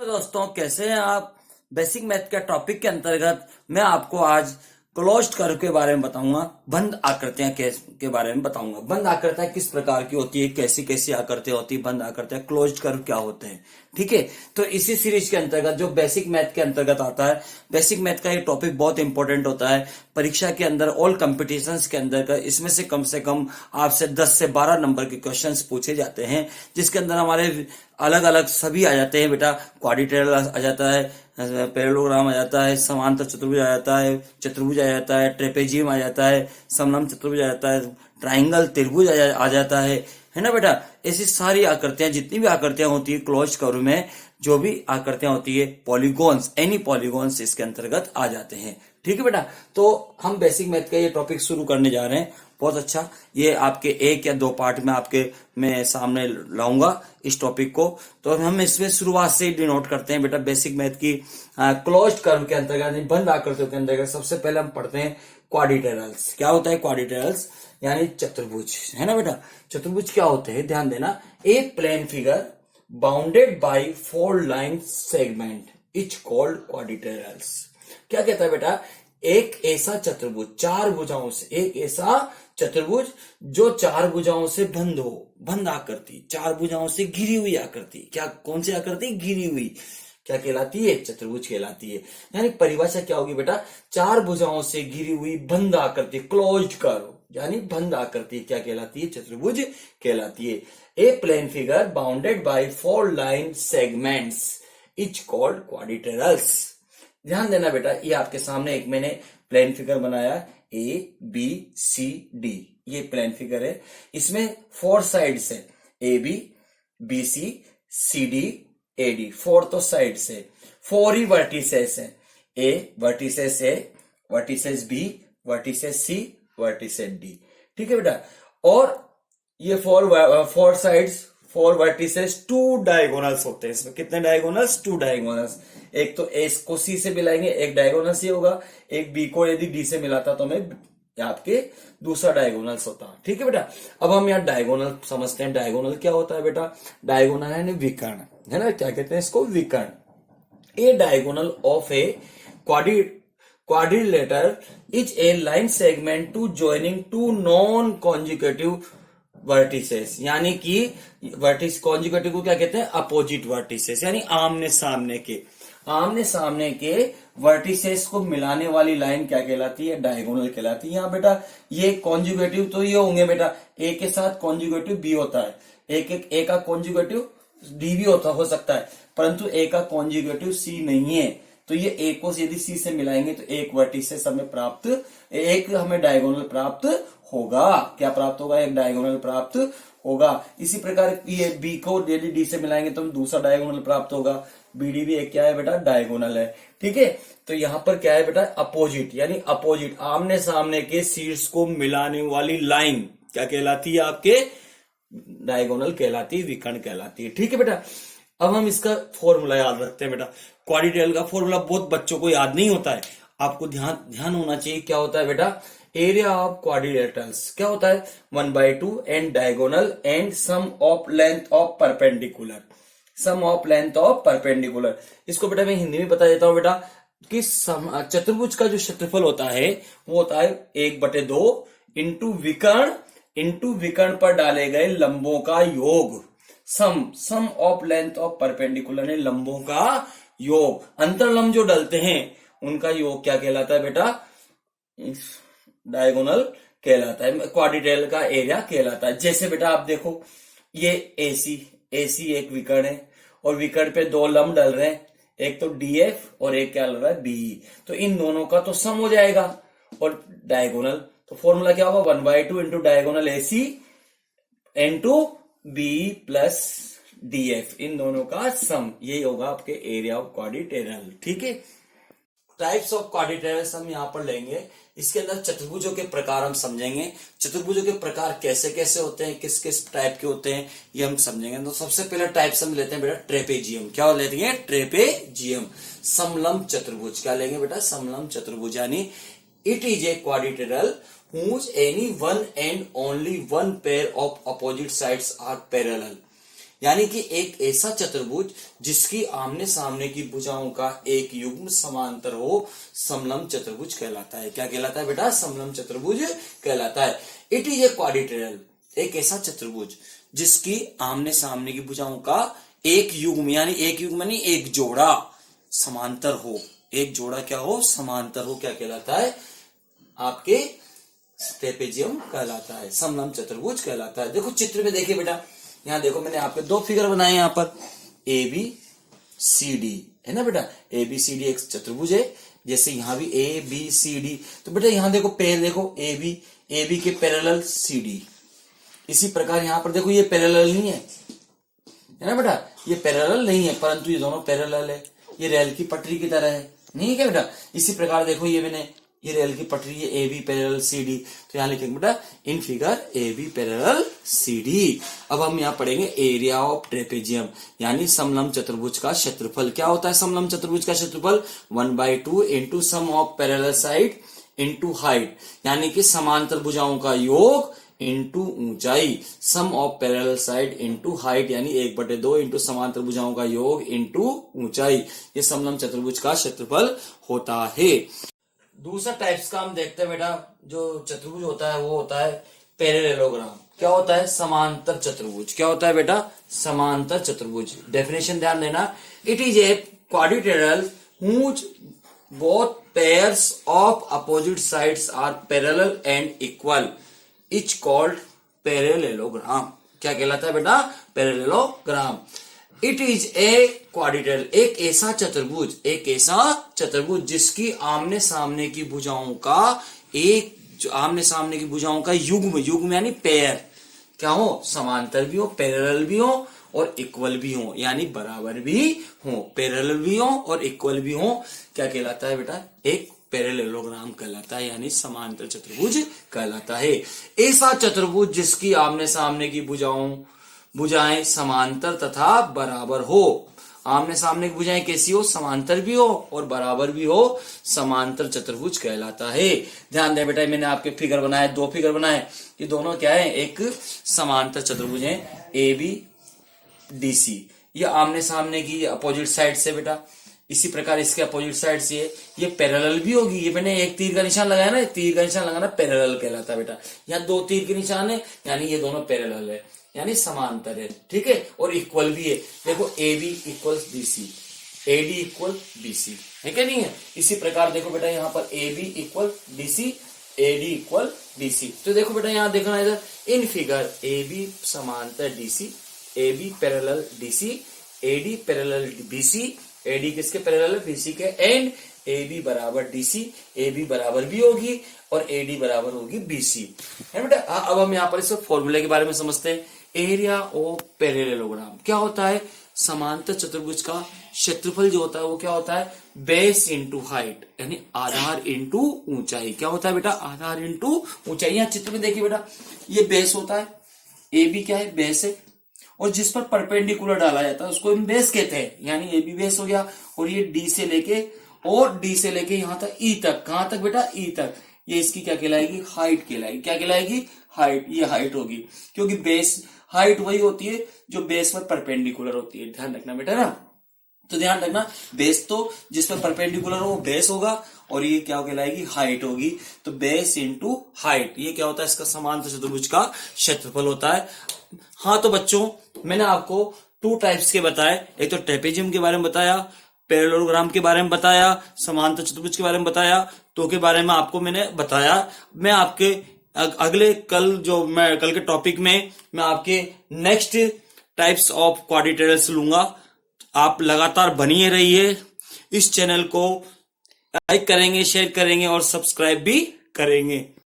तो दोस्तों, कैसे हैं आप। बेसिक मैथ के टॉपिक के अंतर्गत मैं आपको आज क्लोज्ड कर्व के बारे में बताऊंगा। बंद आकृतियां के बारे में बताऊंगा। बंद आकृतियां किस प्रकार की होती है, कैसी कैसी आकृतियां होती है, बंद आकृतियां, क्लोज्ड कर्व क्या होते हैं। ठीक है, तो इसी सीरीज के अंतर्गत जो बेसिक मैथ के अंतर्गत आता है, बेसिक मैथ का ये टॉपिक बहुत इंपॉर्टेंट होता है परीक्षा के अंदर, ऑल कॉम्पिटिशन्स के अंदर का। इसमें से कम आपसे 10 से 12 नंबर के क्वेश्चंस पूछे जाते हैं, जिसके अंदर हमारे अलग अलग सभी आ जाते हैं बेटा। क्वाड्रिलेटरल आ जाता है, पैरेललोग्राम आ जाता है, समांतर चतुर्भुज आ जाता है, चतुर्भुज आ जाता है, ट्रेपेजियम आ जाता है, समलंब चतुर्भुज आ जाता है, ट्राइंगल त्रिभुज आ जाता है ना बेटा। ऐसी सारी आकृतियां, जितनी भी आकृतियां होती है क्लोज्ड कर्व में, जो भी आकृतियां होती है, पॉलीगॉन्स, एनी पॉलीगॉन्स इसके अंतर्गत आ जाते हैं। ठीक है बेटा, तो हम बेसिक मैथ का ये टॉपिक शुरू करने जा रहे हैं। बहुत अच्छा, ये आपके 1 या 2 पार्ट में आपके मैं सामने लाऊंगा इस टॉपिक को। तो हम इसमें शुरुआत से डिनोट करते हैं बेटा बेसिक मैथ की क्लोज्ड कर्व के अंतर्गत, बंद आकृतियों के अंतर्गत। सबसे पहले हम पढ़ते हैं क्वाड्रिलेटरल्स। क्या होता है क्वाड्रिलेटरल्स? यानी चतुर्भुज, है ना बेटा। चतुर्भुज क्या होते हैं, ध्यान देना। A plane figure bounded by 4 line segment is called quadrilaterals. क्या कहता है बेटा? एक ऐसा चतुर्भुज 4 भुजाओं से, एक ऐसा चतुर्भुज जो 4 भुजाओं से बंद हो, बंद आकृति, 4 भुजाओं से घिरी हुई आकृति। क्या, कौन सी आकृति? घिरी हुई। क्या कहलाती है? चतुर्भुज कहलाती है। यानी परिभाषा क्या होगी बेटा? 4 भुजाओं से घिरी हुई बंद आकृति, क्लोज्ड कर्व, यानी बंद आकृति क्या कहलाती है? चतुर्भुज कहलाती है। A plane figure bounded by 4 line segments is called quadrilaterals. ध्यान देना बेटा, ये आपके सामने एक मैंने प्लेन फिगर बनाया, ABCD, ये प्लेन फिगर है। इसमें 4 साइड्स है, AB, BC, CD, AD, 4 तो साइड्स है। 4 ही वर्टिसेस है, A vertices A, vertices B, vertices C, vertices D। ठीक है बेटा। और ये 4 साइड्स, 4 वर्टिसेस, 2 डायगोनल्स होते हैं। इसमें कितने डायगोनल्स? 2 डायगोनल्स। एक तो ए को सी से मिलाएंगे, एक डायगोनल सी होगा। एक बी को यदि डी से मिलाता तो हमें आपके दूसरा डायगोनल्स होता। ठीक है बेटा। अब हम यहाँ डायगोनल समझते हैं। डायगोनल क्या होता है बेटा? डायगोनल है विकर्ण, है ना। क्या कहते हैं इसको? विकर्ण। A diagonal of a quadrilateral is a line segment to joining 2 non conjugative vertices. यानी कि वर्टिस कॉन्जुगेटिव को क्या कहते हैं? अपोजिट वर्टिसेस, यानी आमने सामने के, आमने सामने के वर्टिसेस को मिलाने वाली लाइन क्या कहलाती है? डायगोनल कहलाती है। यहाँ बेटा ये कॉन्जुगेटिव तो ये होंगे बेटा, ए के साथ कॉन्जुगेटिव बी होता है, ए का कॉन्जुगेटिव डी भी हो सकता है, परंतु ए का कॉन्जुगेटिव सी नहीं है। तो ये ए को यदि सी से मिलाएंगे तो एक वर्टिसेस हमें प्राप्त, एक हमें डायगोनल प्राप्त होगा। क्या प्राप्त होगा? एक डायगोनल प्राप्त होगा। इसी प्रकार ये बी को यदि डी से मिलाएंगे तो दूसरा डायगोनल प्राप्त होगा। बीडी भी एक क्या है बेटा? डायगोनल है। ठीक है, तो यहां पर क्या है बेटा? अपोजिट, यानी अपोजिट, आमने सामने के शीर्ष को मिलाने वाली लाइन क्या कहलाती है? आपके डायगोनल कहलाती है, विकर्ण कहलाती है। ठीक है बेटा। अब हम इसका फॉर्मूला याद रखते हैं बेटा। क्वाड्रिलेटरल का फॉर्मूला बहुत बच्चों को याद नहीं होता है, आपको ध्यान होना चाहिए। क्या होता है बेटा? एरिया ऑफ क्वाड्रिलेटरल्स क्या होता है? 1/2 and diagonal and sum of length of perpendicular, sum of length of perpendicular. इसको बेटा मैं हिंदी में बता देता हूं बेटा कि चतुर्भुज का जो क्षेत्रफल होता है वो होता है 1/2 इंटू विकर्ण पर डाले गए लंबों का योग। सम ऑफ लेंथ ऑफ परपेंडिकुलर ने लंबों का योग, अंतरलंब जो डलते हैं उनका योग क्या कहलाता है बेटा? डायगोनल कहलाता है, क्वाड्रिलेटरल का एरिया कहलाता है। जैसे बेटा आप देखो, ये एसी एक विकर्ण है और विकर्ण पे 2 लंब डल रहे हैं, एक तो डीएफ और एक क्या डल रहा है? बीई। तो इन दोनों का तो सम हो जाएगा। और डायगोनल तो फॉर्मूला क्या होगा? 1/2 into diagonal AC into B plus DF, इन दोनों का सम, यही होगा आपके एरिया ऑफ क्वाड्रिलेटरल। ठीक है। टाइप्स ऑफ क्वाड्रिलेटरल्स हम यहाँ पर लेंगे। इसके अंदर चतुर्भुजों के प्रकार हम समझेंगे। चतुर्भुजों के प्रकार कैसे कैसे होते हैं, किस किस टाइप के होते हैं, ये हम समझेंगे। तो सबसे पहले टाइप हम लेते हैं बेटा ट्रेपेजियम। क्या लेते हैं? ट्रेपेजियम, समलंब चतुर्भुज। क्या लेंगे बेटा? समलंब चतुर्भुज। यानी it is a quadrilateral whose any one and only one pair of opposite sides are parallel। यानी कि एक ऐसा चतुर्भुज जिसकी आमने सामने की भुजाओं का एक युग्म समांतर हो समलंब चतुर्भुज कहलाता है। क्या कहलाता है बेटा? समलंब चतुर्भुज कहलाता है। इट इज ए क्वाड्रिलेटरल, एक ऐसा चतुर्भुज जिसकी आमने सामने की भुजाओं का एक युग्म, यानी एक युग्म यानी एक जोड़ा समांतर हो। एक जोड़ा क्या हो? समांतर हो। क्या कहलाता है? आपके ट्रेपेजियम कहलाता है, समलंब चतुर्भुज कहलाता है। देखो चित्र में देखिए बेटा, यहाँ देखो मैंने आपके दो फिगर बनाए यहाँ पर, ए बी सी डी है ना बेटा। ए बी सी डी एक चतुर्भुज है, जैसे यहाँ भी ए बी सी डी। तो बेटा यहाँ देखो पैर देखो, ए बी के पैरेलल सी डी। इसी प्रकार यहाँ पर देखो ये पैरेलल नहीं है ना बेटा, ये पैरेलल नहीं है, परंतु ये दोनों पैरेलल है। ये रेल की पटरी की तरह है, नहीं है क्या बेटा? इसी प्रकार देखो ये मैंने, ये रेल की पटरी है, A B parallel C D. तो यहाँ लिखेंगे बेटा in figure A B parallel C D. अब हम यहाँ पढ़ेंगे एरिया ऑफ ट्रेपेजियम, यानी समलंब चतुर्भुज का क्षेत्रफल। क्या होता है समलंब चतुर्भुज का क्षेत्रफल? 1/2 into sum of parallel side into height, यानी कि समांतर भुजाओं का योग इंटू ऊंचाई। Sum of parallel side into height, यानी 1/2 इंटू समांतर भुजाओं का योग इंटू ऊंचाई। ये समलंब चतुर्भुज का क्षेत्रफल होता है। दूसरा टाइप्स का हम देखते हैं बेटा, जो चतुर्भुज होता है वो होता है पैरेललोग्राम। क्या होता है? समांतर चतुर्भुज। क्या होता है बेटा? समांतर चतुर्भुज। डेफिनेशन ध्यान देना, it is a quadrilateral whose both pairs of opposite sides are parallel and equal is called parallelogram. क्या कहलाता है बेटा? Parallelogram. It is a quadrilateral, एक ऐसा चतुर्भुज, एक ऐसा चतुर्भुज जिसकी आमने सामने की भुजाओं का एक, आमने सामने की भुजाओं का युग्म, युग्म यानी पेयर क्या हो? समांतर भी हो, पैरेलल भी हो और इक्वल भी हो, यानी बराबर भी हो। पैरेलल भी हो और इक्वल भी हो, क्या कहलाता है बेटा? एक पैरेललोग्राम कहलाता है, यानी समांतर चतुर्भुज कहलाता है। ऐसा चतुर्भुज जिसकी आमने सामने की भुजाएं समांतर तथा बराबर हो। आमने सामने की भुजाएं कैसी हो? समांतर भी हो और बराबर भी हो, समांतर चतुर्भुज कहलाता है। ध्यान दें बेटा, मैंने आपके फिगर बनाए, दो फिगर बनाए, ये दोनों क्या है? एक समांतर चतुर्भुज है, ए बी डी सी। ये आमने सामने की अपोजिट साइड से बेटा। इसी प्रकार इसके अपोजिट साइड से ये पैरेलल भी होगी। ये मैंने एक तीर का निशान लगाया ना, तीर का निशान लगाना पैरेलल कहलाता है बेटा। यहाँ दो तीर के निशान है, यानी ये दोनों पैरेलल है, यानी समांतर है, ठीक है। और इक्वल भी है, देखो A B equal B C, A D equal B C, है क्या? नहीं है। इसी प्रकार देखो बेटा यहाँ पर A B equal D C, A D equal B C. तो देखो बेटा यहाँ देखना इधर इन फिगर, ए बी समांतर D C, A B parallel D C, A D parallel B C. A D किसके पैरेलल है? बी सी के। एंड ए बी बराबर डी सी, ए बी बराबर भी होगी और ए डी बराबर होगी बी सी, है बेटा। अब हम यहाँ पर इस फॉर्मूले के बारे में समझते हैं। एरिया ऑफ पैरेललोग्राम क्या होता है? समांतर चतुर्भुज का क्षेत्रफल जो होता है वो क्या होता है? बेस इंटू हाइट, यानी आधार इंटू ऊंचाई। क्या होता है बेटा? आधार इंटू ऊंचाई। यहाँ चित्र में देखिए बेटा, ये बेस होता है, ए बी क्या है? बेस है, और जिस पर परपेंडिकुलर डाला जाता है उसको हम बेस कहते हैं, यानी ए बी बेस हो गया। और ये डी से लेके यहां तक ई तक, कहां तक बेटा? ई तक। ये इसकी क्या कहलाएगी? हाइट कहलाएगी। क्या कहलाएगी? हाइट। ये हाइट होगी, क्योंकि बेस हाइट वही होती है जो बेस पर परपेंडिकुलर होती है। ध्यान रखना बेटा ना, तो ध्यान रखना, बेस तो जिस पर परपेंडिकुलर हो वो बेस होगा, और ये क्या कहलाएगी? हाइट होगी। तो बेस इंटू हाइट, ये क्या होता है? इसका समांतर चतुर्भुज का क्षेत्रफल होता है। हाँ तो बच्चों, मैंने आपको टू टाइप्स के बताए, एक तो ट्रेपेजियम के बारे में बताया, पैरेललोग्राम के बारे में बताया, समांतर चतुर्भुज के बारे में बताया, तो के बारे में आपको मैंने बताया। मैं आपके अगले कल के टॉपिक में मैं आपके नेक्स्ट टाइप्स ऑफ क्वाड्रिलेटरल्स लूंगा। आप लगातार बनिए रहिए, इस चैनल को लाइक करेंगे, शेयर करेंगे और सब्सक्राइब भी करेंगे।